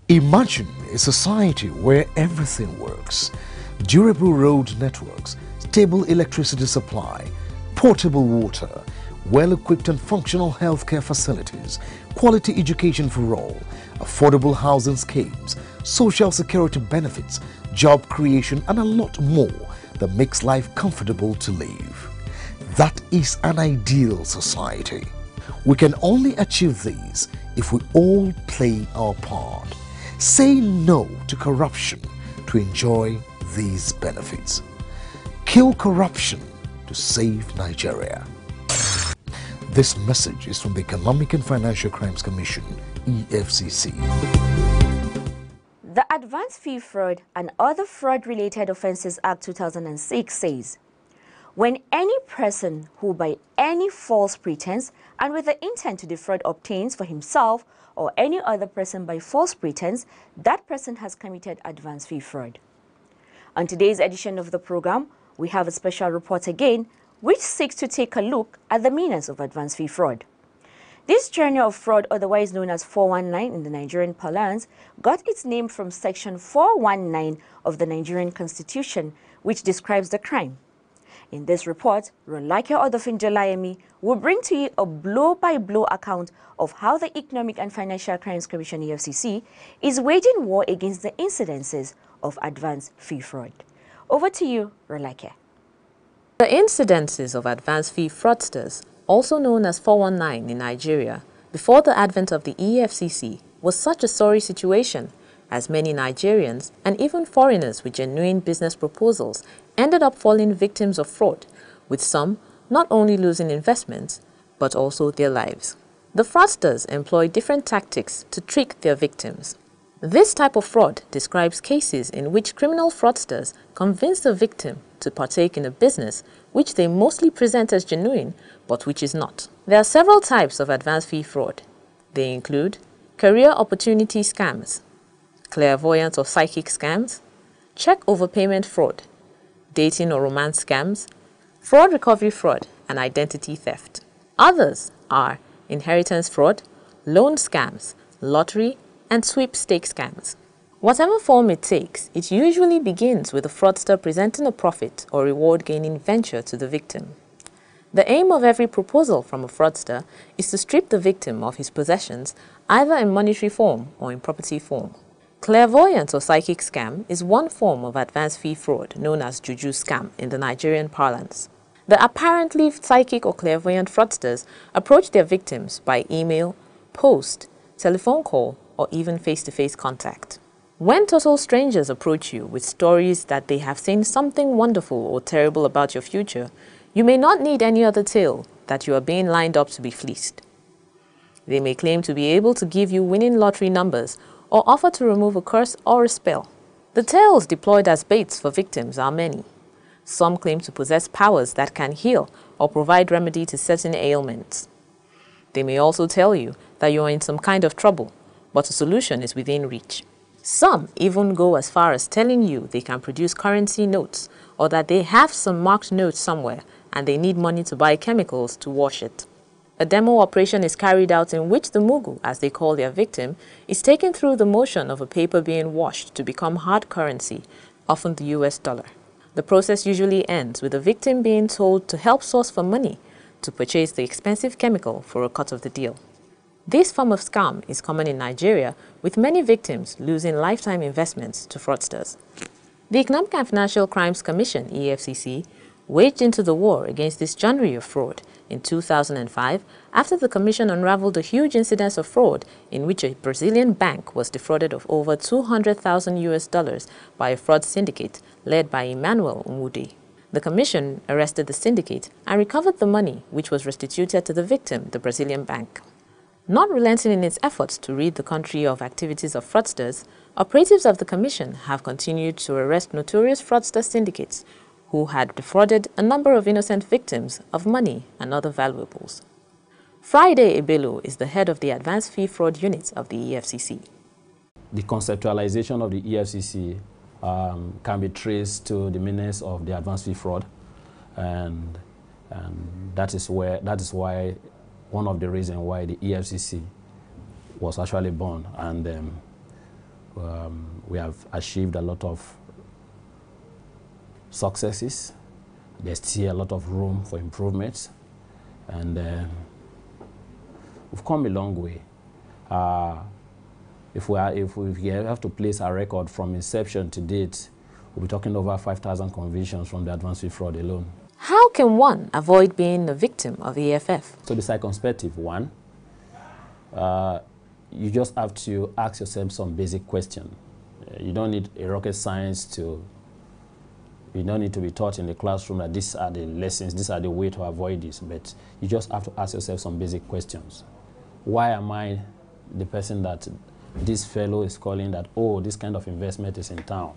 Imagine a society where everything works. Durable road networks, stable electricity supply, portable water, well-equipped and functional healthcare facilities, quality education for all, affordable housing schemes, social security benefits, job creation, and a lot more that makes life comfortable to live. That is an ideal society. We can only achieve these if we all play our part. Say no to corruption to enjoy these benefits. Kill corruption to save Nigeria. This message is from the Economic and Financial Crimes Commission, EFCC. The Advance Fee Fraud and Other Fraud-Related Offences Act 2006 says, when any person who by any false pretense and with the intent to defraud obtains for himself or any other person by false pretense, that person has committed advance fee fraud. On today's edition of the program, we have a special report again, which seeks to take a look at the meanings of advance fee fraud. This genre of fraud, otherwise known as 419 in the Nigerian parlance, got its name from Section 419 of the Nigerian Constitution, which describes the crime. In this report, Rolake Odofinjolayemi will bring to you a blow-by-blow account of how the Economic and Financial Crimes Commission, EFCC, is waging war against the incidences of advance fee fraud. Over to you, Rolake. The incidences of advance fee fraudsters, also known as 419 in Nigeria, before the advent of the EFCC, was such a sorry situation, as many Nigerians and even foreigners with genuine business proposals ended up falling victims of fraud, with some not only losing investments, but also their lives. The fraudsters employ different tactics to trick their victims. This type of fraud describes cases in which criminal fraudsters convince the victim to partake in a business which they mostly present as genuine, but which is not. There are several types of advance fee fraud. They include career opportunity scams, clairvoyance or psychic scams, check overpayment fraud, dating or romance scams, fraud recovery fraud, and identity theft. Others are inheritance fraud, loan scams, lottery, and sweepstakes scams. Whatever form it takes, it usually begins with the fraudster presenting a profit or reward-gaining venture to the victim. The aim of every proposal from a fraudster is to strip the victim of his possessions, either in monetary form or in property form. Clairvoyance or psychic scam is one form of advance fee fraud known as juju scam in the Nigerian parlance. The apparently psychic or clairvoyant fraudsters approach their victims by email, post, telephone call, or even face-to-face contact. When total strangers approach you with stories that they have seen something wonderful or terrible about your future, you may not need any other tale that you are being lined up to be fleeced. They may claim to be able to give you winning lottery numbers or offer to remove a curse or a spell. The tales deployed as baits for victims are many. Some claim to possess powers that can heal or provide remedy to certain ailments. They may also tell you that you are in some kind of trouble, but a solution is within reach. Some even go as far as telling you they can produce currency notes or that they have some marked notes somewhere and they need money to buy chemicals to wash it. A demo operation is carried out in which the Mugu, as they call their victim, is taken through the motion of a paper being washed to become hard currency, often the US dollar. The process usually ends with the victim being told to help source for money to purchase the expensive chemical for a cut of the deal. This form of scam is common in Nigeria, with many victims losing lifetime investments to fraudsters. The Economic and Financial Crimes Commission, EFCC, waged into the war against this genre of fraud in 2005 after the commission unraveled a huge incidence of fraud in which a Brazilian bank was defrauded of over $200,000 by a fraud syndicate led by Emmanuel Umude. The commission arrested the syndicate and recovered the money, which was restituted to the victim, the Brazilian bank. Not relenting in its efforts to rid the country of activities of fraudsters, operatives of the commission have continued to arrest notorious fraudster syndicates who had defrauded a number of innocent victims of money and other valuables. Friday Ebelo is the head of the Advanced Fee Fraud Unit of the EFCC. The conceptualization of the EFCC can be traced to the menace of the advanced fee fraud, and that is why one of the reasons why the EFCC was actually born, and we have achieved a lot of successes. There's still a lot of room for improvements, and we've come a long way. If we have to place our record from inception to date, we'll be talking over 5,000 convictions from the advanced fee fraud alone. How can one avoid being a victim of EFF? So the circumspective one, you just have to ask yourself some basic questions. You don't need a rocket science to, you don't need to be taught in the classroom that these are the lessons, these are the way to avoid this, but you just have to ask yourself some basic questions. Why am I the person that this fellow is calling that, oh, this kind of investment is in town?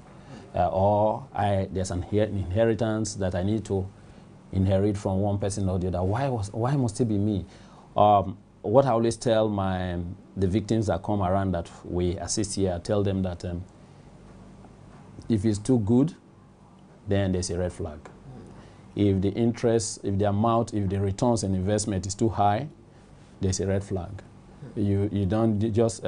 Or there's an inheritance that I need to inherit from one person or the other. Why must it be me? What I always tell the victims that come around that we assist here, I tell them that if it's too good, then there's a red flag. If the interest, if the amount, if the returns on investment is too high, there's a red flag. You don't just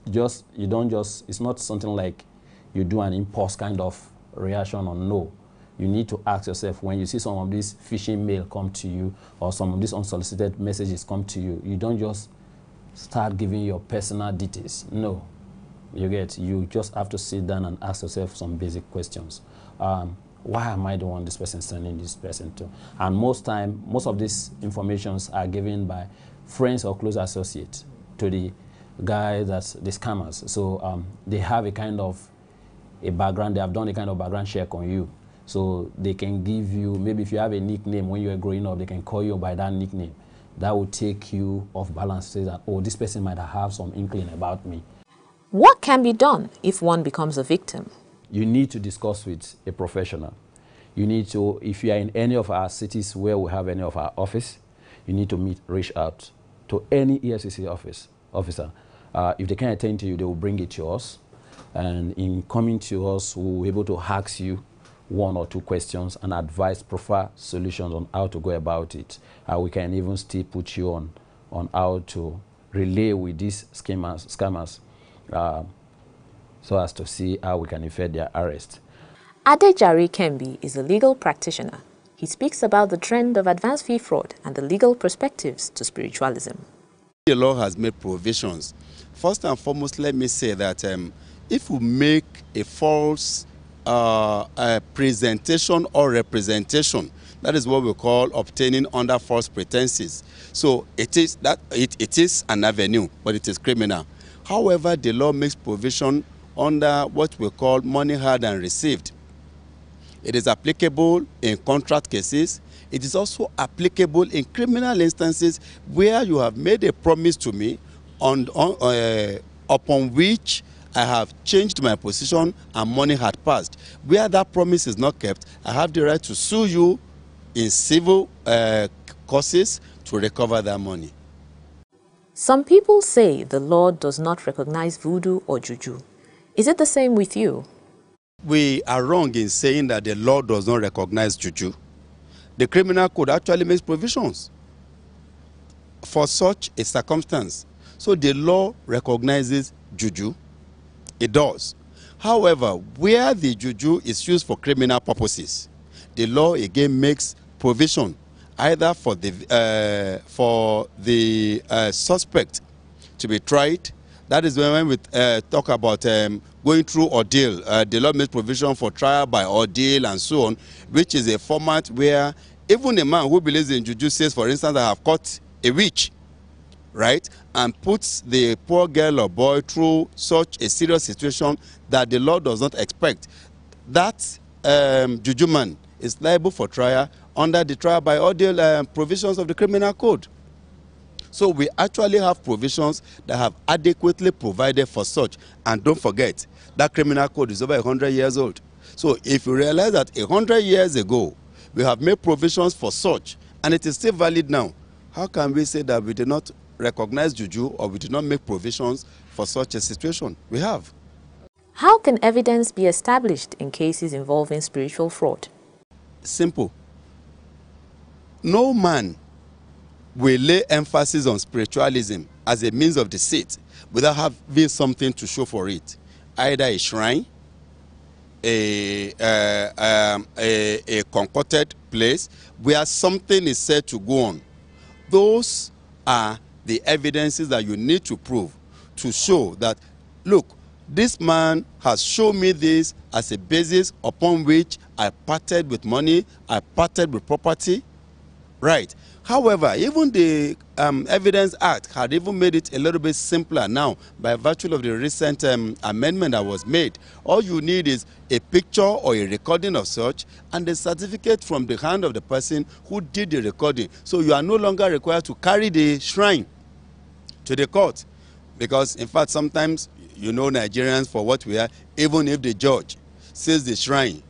it's not something like you do an impulse kind of reaction or no. You need to ask yourself, when you see some of these phishing mail come to you or some of these unsolicited messages come to you, you don't just start giving your personal details. No. You just have to sit down and ask yourself some basic questions. Why am I the one this person sending this person to? And most of these informations are given by friends or close associates to the guys, that's the scammers. So they have a kind of a background, they have done a kind of background check on you. So they can give you, maybe if you have a nickname when you were growing up, they can call you by that nickname. That will take you off balance, say that, oh, this person might have some inkling about me. What can be done if one becomes a victim? You need to discuss with a professional. You need to, if you are in any of our cities where we have any of our office, you need to reach out to any EFCC officer. If they can't attend to you, they will bring it to us. And in coming to us, we'll be able to ask you one or two questions and advise proper solutions on how to go about it. We can even still put you on how to relay with these scammers so as to see how we can effect their arrest. Adejare Kembi is a legal practitioner. He speaks about the trend of advanced fee fraud and the legal perspectives to spiritualism. The law has made provisions. First and foremost, let me say that if we make a false presentation or representation, that is what we call obtaining under false pretenses. So it is an avenue, but it is criminal. However, the law makes provision under what we call money held and received. It is applicable in contract cases. It is also applicable in criminal instances where you have made a promise to me upon which I have changed my position and money had passed. Where that promise is not kept, I have the right to sue you in civil causes to recover that money. Some people say the law does not recognize voodoo or juju. Is it the same with you? We are wrong in saying that the law does not recognize juju. The criminal code actually makes provisions for such a circumstance. So the law recognizes juju. It does. However, where the juju is used for criminal purposes, the law again makes provision either for the suspect to be tried. That is when we talk about going through ordeal. The law makes provision for trial by ordeal and so on, which is a format where even a man who believes in juju says, for instance, I have caught a witch, right, and puts the poor girl or boy through such a serious situation that the law does not expect. That juju man is liable for trial under the trial by ordeal provisions of the criminal code. So we actually have provisions that have adequately provided for such. And don't forget, that criminal code is over 100 years old. So if you realize that 100 years ago, we have made provisions for such, and it is still valid now, how can we say that we did not recognize juju or we did not make provisions for such a situation? We have. How can evidence be established in cases involving spiritual fraud? Simple. No man will lay emphasis on spiritualism as a means of deceit without having something to show for it. Either a shrine, a concocted place where something is said to go on. Those are the evidences that you need to prove to show that, look, this man has shown me this as a basis upon which I parted with money, I parted with property. Right. However, even the Evidence Act had even made it a little bit simpler now by virtue of the recent amendment that was made. All you need is a picture or a recording of such and a certificate from the hand of the person who did the recording. So you are no longer required to carry the shrine to the court. Because, in fact, sometimes, you know, Nigerians, for what we are, even if the judge says the shrine,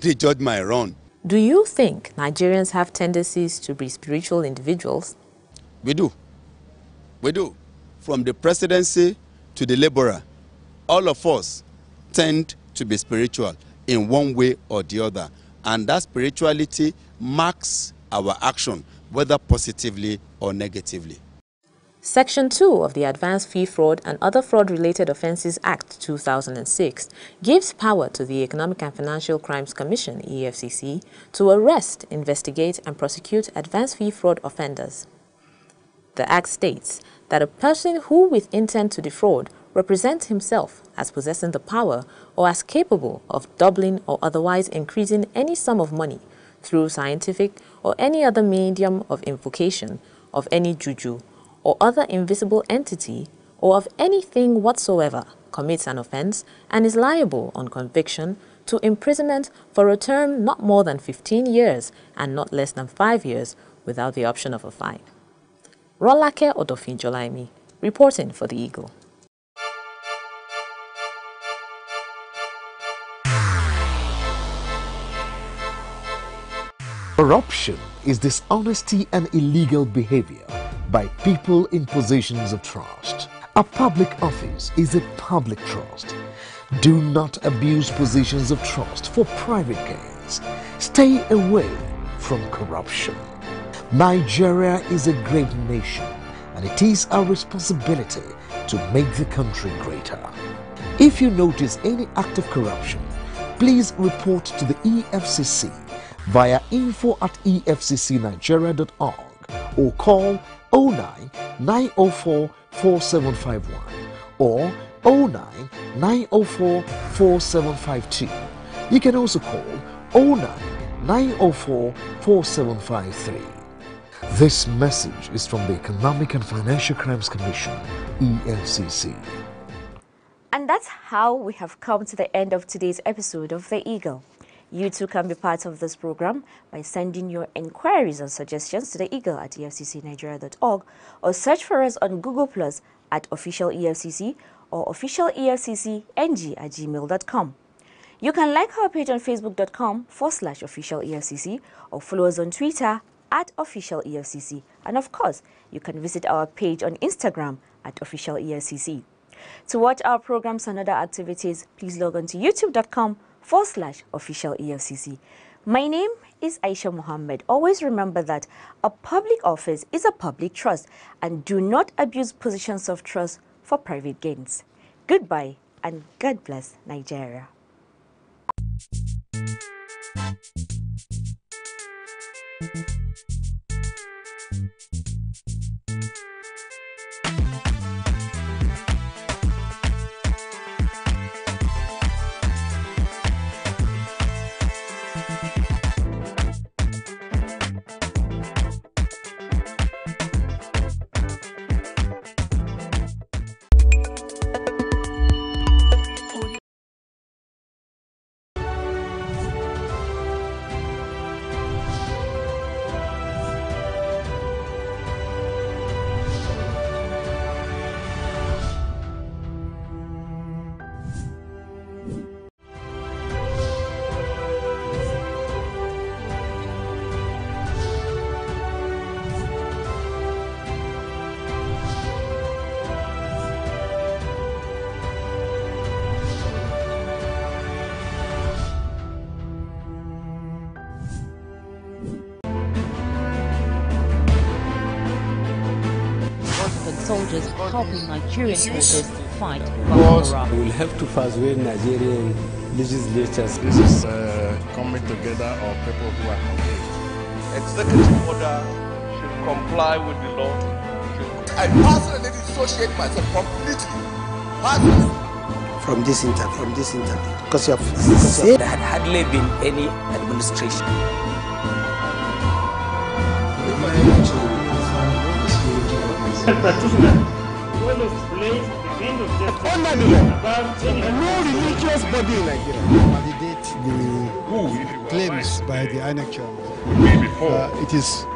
the judge might run. Do you think Nigerians have tendencies to be spiritual individuals? We do. We do. From the presidency to the laborer, all of us tend to be spiritual in one way or the other. And that spirituality marks our action, whether positively or negatively. Section 2 of the Advanced Fee Fraud and Other Fraud-Related Offences Act 2006 gives power to the Economic and Financial Crimes Commission, EFCC, to arrest, investigate and prosecute advanced fee fraud offenders. The Act states that a person who with intent to defraud represents himself as possessing the power or as capable of doubling or otherwise increasing any sum of money through scientific or any other medium of invocation of any juju or other invisible entity, or of anything whatsoever, commits an offense and is liable on conviction to imprisonment for a term not more than 15 years and not less than 5 years without the option of a fine. Rolake Odofinjolaimi, reporting for The Eagle. Corruption is dishonesty and illegal behavior by people in positions of trust. A public office is a public trust. Do not abuse positions of trust for private gains. Stay away from corruption. Nigeria is a great nation, and it is our responsibility to make the country greater. If you notice any act of corruption, please report to the EFCC via info@efccnigeria.org or call 09 904 4751 or 09 904 4752. You can also call 09 904 4753. This message is from the Economic and Financial Crimes Commission, EFCC. And that's how we have come to the end of today's episode of The Eagle. You too can be part of this program by sending your inquiries and suggestions to the Eagle at efccnigeria.org or search for us on Google Plus at Official EFCC or Official EFCCNG@gmail.com. You can like our page on facebook.com/Official EFCC or follow us on Twitter at Official EFCC. And of course, you can visit our page on Instagram at Official EFCC. To watch our programs and other activities, please log on to youtube.com/Official EFCC. My name is Aisha Muhammad. Always remember that a public office is a public trust, and do not abuse positions of trust for private gains. Goodbye and God bless Nigeria. Soldiers helping Nigerian forces fight Boko Haram. We will have to persuade Nigerian legislatures. This is coming together of people who are confused. Executive order should comply with the law. I personally dissociate myself completely. Personally. From this interview, because you have said there had hardly been any administration. Practitioner, well of place, the end of justice, under the law, no religious body in Nigeria validate the claims by the INEC chairman. It is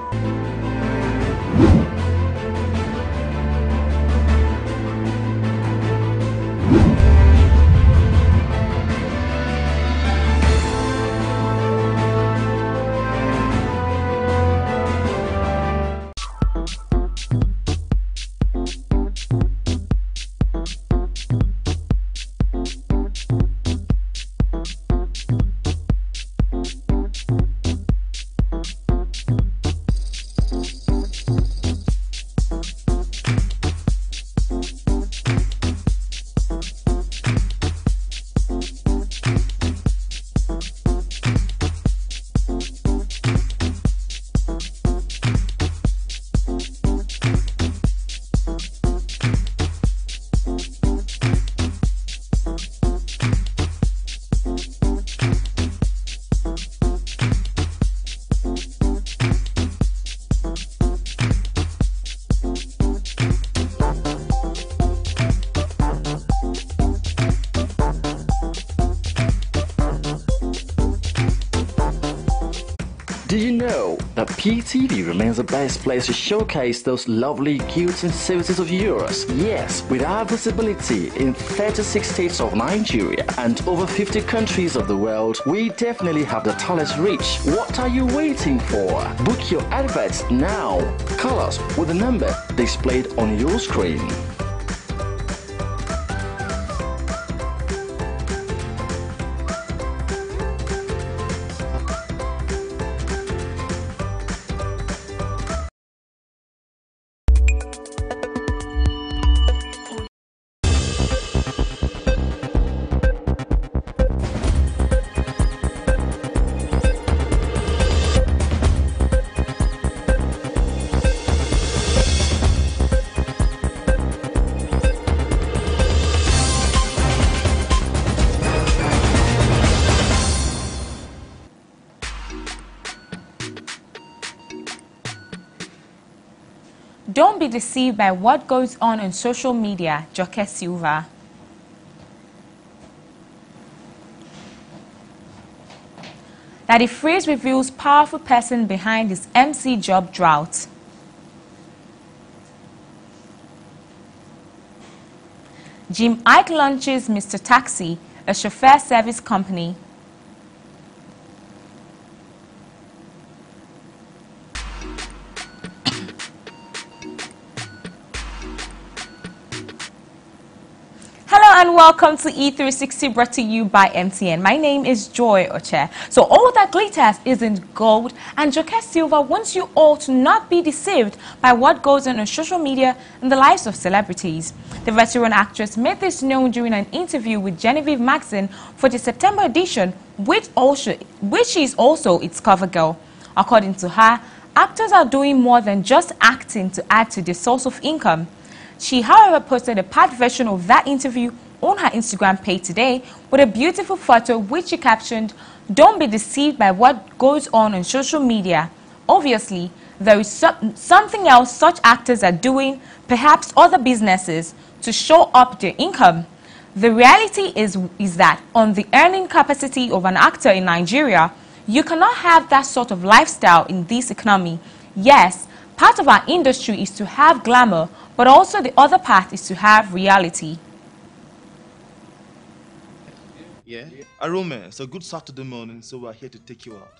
Do you know that PTV remains the best place to showcase those lovely goods and services of yours? Yes, with our visibility in 36 states of Nigeria and over 50 countries of the world, we definitely have the tallest reach. What are you waiting for? Book your adverts now. Call us with the number displayed on your screen. Don't be deceived by what goes on social media. Joke Silva. that the phrase reveals powerful person behind his MC job drought. Jim Ike launches Mr. Taxi, a chauffeur service company. Hello and welcome to E360, brought to you by MTN. My name is Joy Oche. So all that glitters isn't gold, and Joke Silva wants you all to not be deceived by what goes on social media and the lives of celebrities. The veteran actress made this known during an interview with Genevieve Maxson for the September edition, which is also its cover girl. According to her, actors are doing more than just acting to add to their source of income. She, however, posted a part version of that interview on her Instagram page today with a beautiful photo which she captioned, "Don't be deceived by what goes on social media. Obviously, there is something else such actors are doing, perhaps other businesses, to show up their income. The reality is that on the earning capacity of an actor in Nigeria, you cannot have that sort of lifestyle in this economy. Yes, part of our industry is to have glamour, but also the other part is to have reality." Yeah, Arome, it's a good Saturday morning, so we're here to take you out.